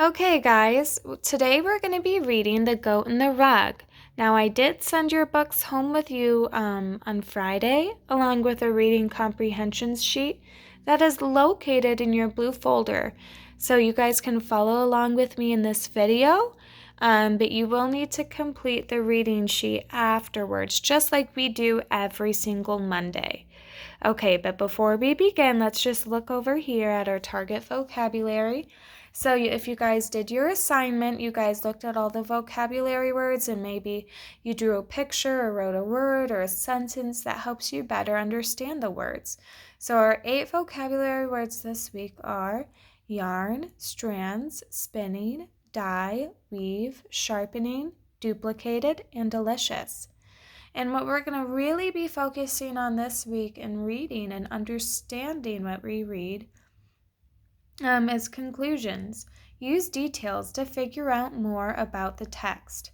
Okay, guys, today we're going to be reading The Goat and the Rug. Now, I did send your books home with you on Friday, along with a reading comprehension sheet that is located in your blue folder. So you guys can follow along with me in this video, but you will need to complete the reading sheet afterwards, just like we do every single Monday. Okay, but before we begin, let's just look over here at our target vocabulary. So if you guys did your assignment, you guys looked at all the vocabulary words and maybe you drew a picture or wrote a word or a sentence that helps you better understand the words. So our 8 vocabulary words this week are yarn, strands, spinning, dye, weave, sharpening, duplicated, and delicious. And what we're going to really be focusing on this week in reading and understanding what we read is conclusions. Use details to figure out more about the text.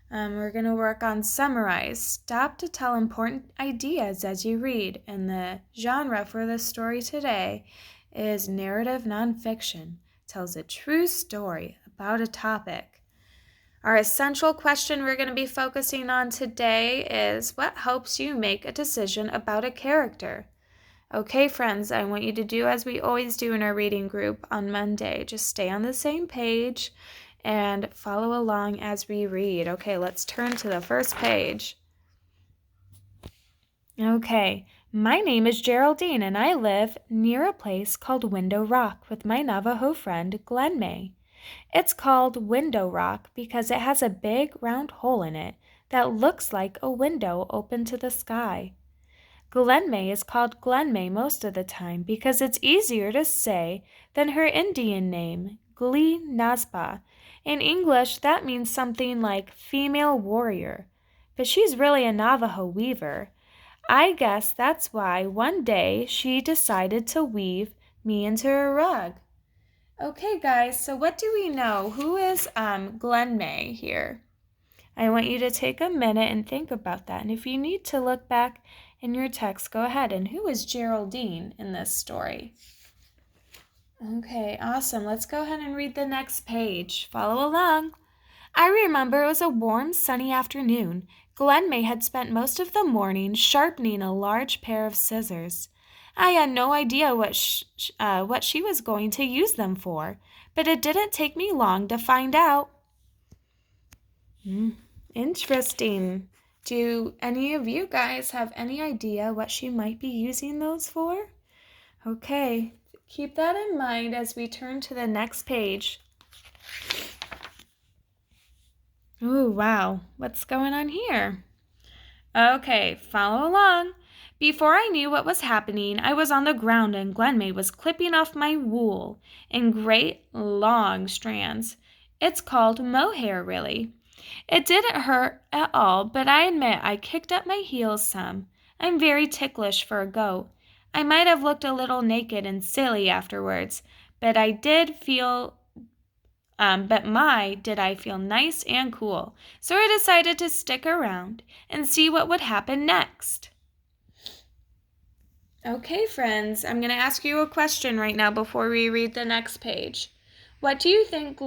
We're going to work on summarize. Stop to tell important ideas as you read. And the genre for the story today is narrative nonfiction. Tells a true story about a topic. Our essential question we're going to be focusing on today is what helps you make a decision about a character? Okay, friends, I want you to do as we always do in our reading group on Monday. Just stay on the same page and follow along as we read. Okay, let's turn to the first page. Okay, my name is Geraldine and I live near a place called Window Rock with my Navajo friend Glen May. It's called Window Rock because it has a big round hole in it that looks like a window open to the sky. Glen May is called Glen May most of the time because it's easier to say than her Indian name, Gli Nazba. In English, that means something like female warrior, but she's really a Navajo weaver. I guess that's why one day she decided to weave me into a rug. Okay, guys, so what do we know? Who is Glen May here? I want you to take a minute and think about that. And if you need to look back in your text, go ahead. And who is Geraldine in this story? Okay, awesome. Let's go ahead and read the next page. Follow along. I remember it was a warm, sunny afternoon. Glen May had spent most of the morning sharpening a large pair of scissors. I had no idea what she was going to use them for, but it didn't take me long to find out. Interesting. Do any of you guys have any idea what she might be using those for? Okay, keep that in mind as we turn to the next page. Ooh, wow. What's going on here? Okay, follow along. Before I knew what was happening, I was on the ground and Glen May was clipping off my wool in great, long strands. It's called mohair, really. It didn't hurt at all, but I admit I kicked up my heels some. I'm very ticklish for a goat. I might have looked a little naked and silly afterwards, but I did feel did I feel nice and cool. So I decided to stick around and see what would happen next. Okay, friends, I'm going to ask you a question right now before we read the next page. What do you think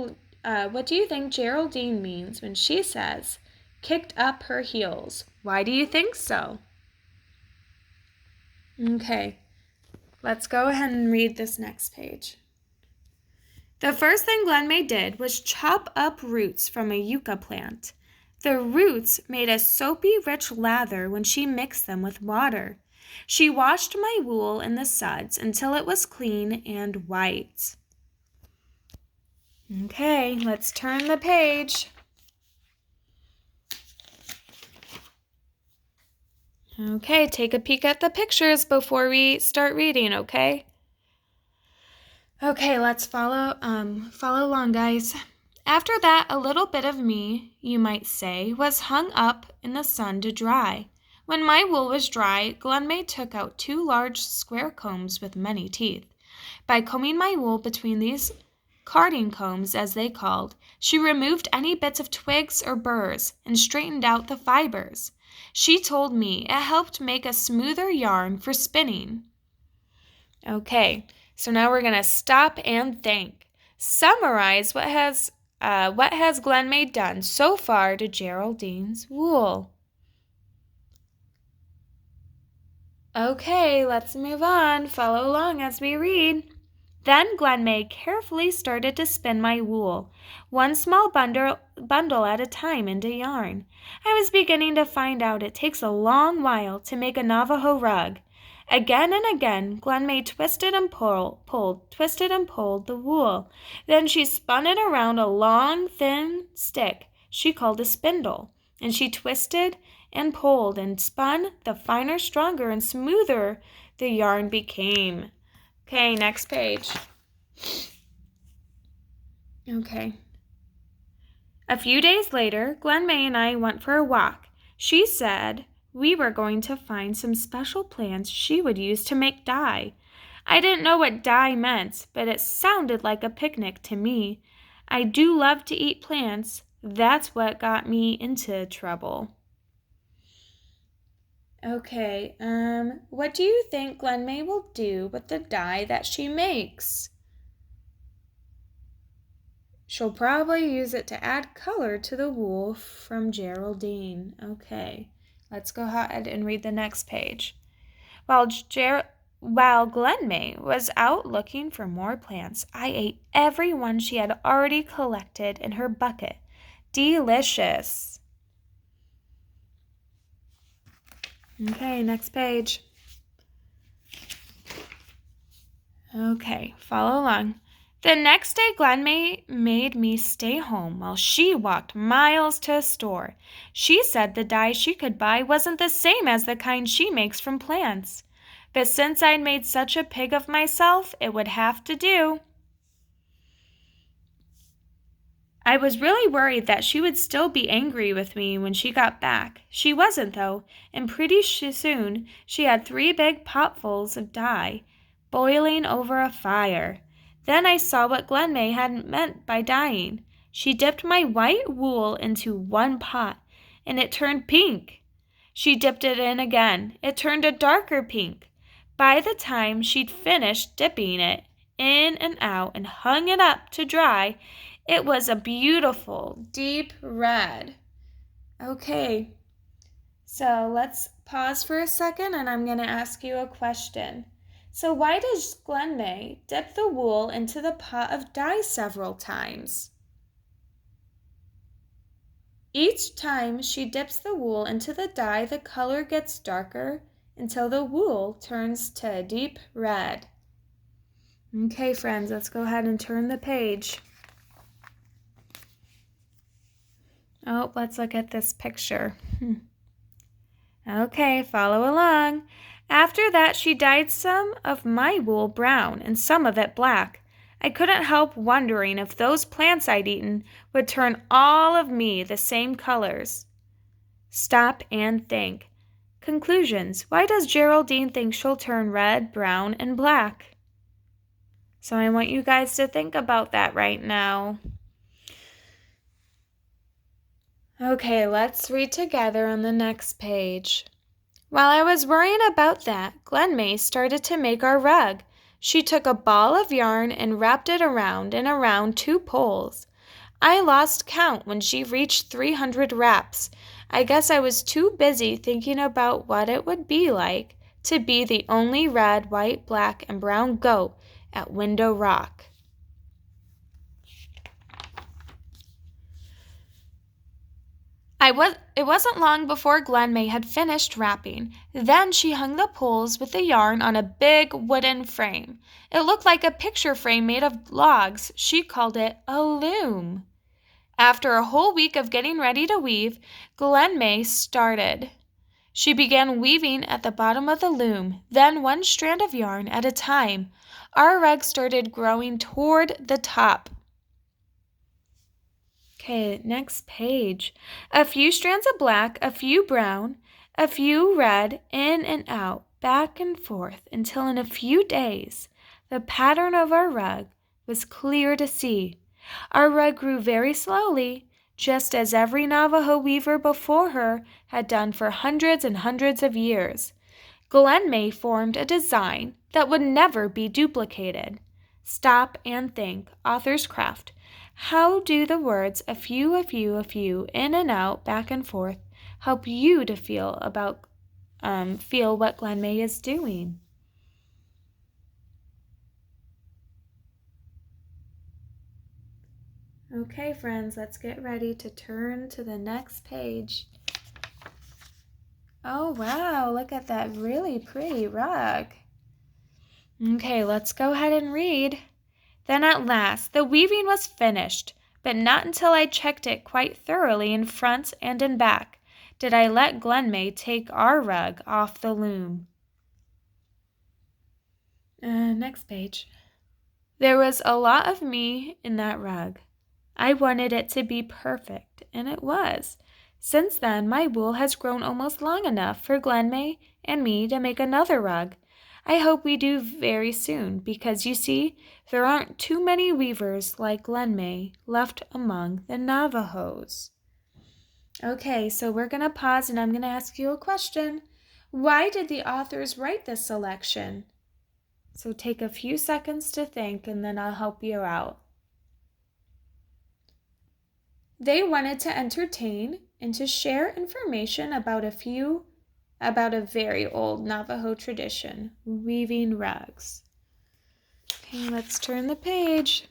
Geraldine means when she says, kicked up her heels? Why do you think so? Okay, let's go ahead and read this next page. The first thing Glen May did was chop up roots from a yucca plant. The roots made a soapy, rich lather when she mixed them with water. She washed my wool in the suds until it was clean and white. Okay, let's turn the page. Okay, take a peek at the pictures before we start reading, okay? Okay, let's follow along, guys. After that, a little bit of me, you might say, was hung up in the sun to dry. When my wool was dry, Glen May took out 2 large square combs with many teeth. By combing my wool between these carding combs, as they called, she removed any bits of twigs or burrs and straightened out the fibers. She told me it helped make a smoother yarn for spinning. Okay, so now we're going to stop and think. Summarize what has Glen May done so far to Geraldine's wool. Okay, let's move on. Follow along as we read. Then Glen May carefully started to spin my wool, one small bundle at a time into yarn. I was beginning to find out it takes a long while to make a Navajo rug. Again and again, Glen May twisted and twisted and pulled the wool. Then she spun it around a long, thin stick she called a spindle, and she twisted and pulled and spun, the finer, stronger, and smoother the yarn became. Okay, next page. Okay. A few days later, Glen May and I went for a walk. She said we were going to find some special plants she would use to make dye. I didn't know what dye meant, but it sounded like a picnic to me. I do love to eat plants. That's what got me into trouble. Okay, what do you think Glen May will do with the dye that she makes? She'll probably use it to add color to the wool from Geraldine. Okay, let's go ahead and read the next page. While Glen May was out looking for more plants, I ate every one she had already collected in her bucket. Delicious. Okay, next page. Okay, follow along. The next day, Glen May made me stay home while she walked miles to a store. She said the dye she could buy wasn't the same as the kind she makes from plants. But since I'd made such a pig of myself, it would have to do. I was really worried that she would still be angry with me when she got back. She wasn't, though, and pretty soon she had 3 big potfuls of dye boiling over a fire. Then I saw what Glen May had meant by dyeing. She dipped my white wool into one pot, and it turned pink. She dipped it in again. It turned a darker pink. By the time she'd finished dipping it in and out and hung it up to dry, it was a beautiful, deep red. Okay, so let's pause for a second and I'm going to ask you a question. So why does Glen May dip the wool into the pot of dye several times? Each time she dips the wool into the dye, the color gets darker until the wool turns to a deep red. Okay, friends, let's go ahead and turn the page. Oh, let's look at this picture. Okay, follow along. After that, she dyed some of my wool brown and some of it black. I couldn't help wondering if those plants I'd eaten would turn all of me the same colors. Stop and think. Conclusions. Why does Geraldine think she'll turn red, brown, and black? So I want you guys to think about that right now. Okay, let's read together on the next page. While I was worrying about that, Glen May started to make our rug. She took a ball of yarn and wrapped it around and around 2 poles. I lost count when she reached 300 wraps. I guess I was too busy thinking about what it would be like to be the only red, white, black, and brown goat at Window Rock. It wasn't long before Glen May had finished wrapping. Then she hung the poles with the yarn on a big wooden frame. It looked like a picture frame made of logs. She called it a loom. After a whole week of getting ready to weave, Glen May started. She began weaving at the bottom of the loom, then one strand of yarn at a time. Our rug started growing toward the top. Okay, next page. A few strands of black, a few brown, a few red, in and out, back and forth, until in a few days, the pattern of our rug was clear to see. Our rug grew very slowly, just as every Navajo weaver before her had done for hundreds and hundreds of years. Glen May formed a design that would never be duplicated. Stop and think. Author's craft. How do the words a few, in and out, back and forth, help you to feel what Glen May is doing? Okay, friends, let's get ready to turn to the next page. Oh, wow, look at that really pretty rug. Okay, let's go ahead and read. Then at last the weaving was finished, but not until I checked it quite thoroughly in front and in back did I let Glen May take our rug off the loom. Next page. There was a lot of me in that rug. I wanted it to be perfect, and it was. Since then, my wool has grown almost long enough for Glen May and me to make another rug. I hope we do very soon, because you see, there aren't too many weavers like Glen May left among the Navajos. Okay, so we're going to pause and I'm going to ask you a question. Why did the authors write this selection? So take a few seconds to think and then I'll help you out. They wanted to entertain and to share information about a very old Navajo tradition, weaving rugs. Okay, let's turn the page.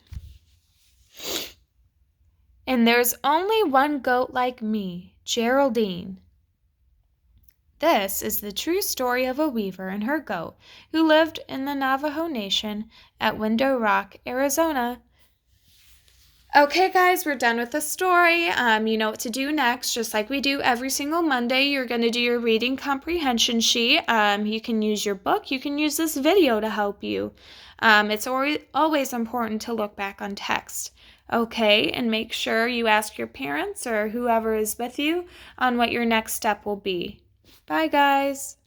And there's only one goat like me, Geraldine. This is the true story of a weaver and her goat who lived in the Navajo Nation at Window Rock, Arizona. Okay, guys, we're done with the story. You know what to do next. Just like we do every single Monday, you're going to do your reading comprehension sheet. You can use your book. You can use this video to help you. It's always important to look back on text. Okay, and make sure you ask your parents or whoever is with you on what your next step will be. Bye, guys.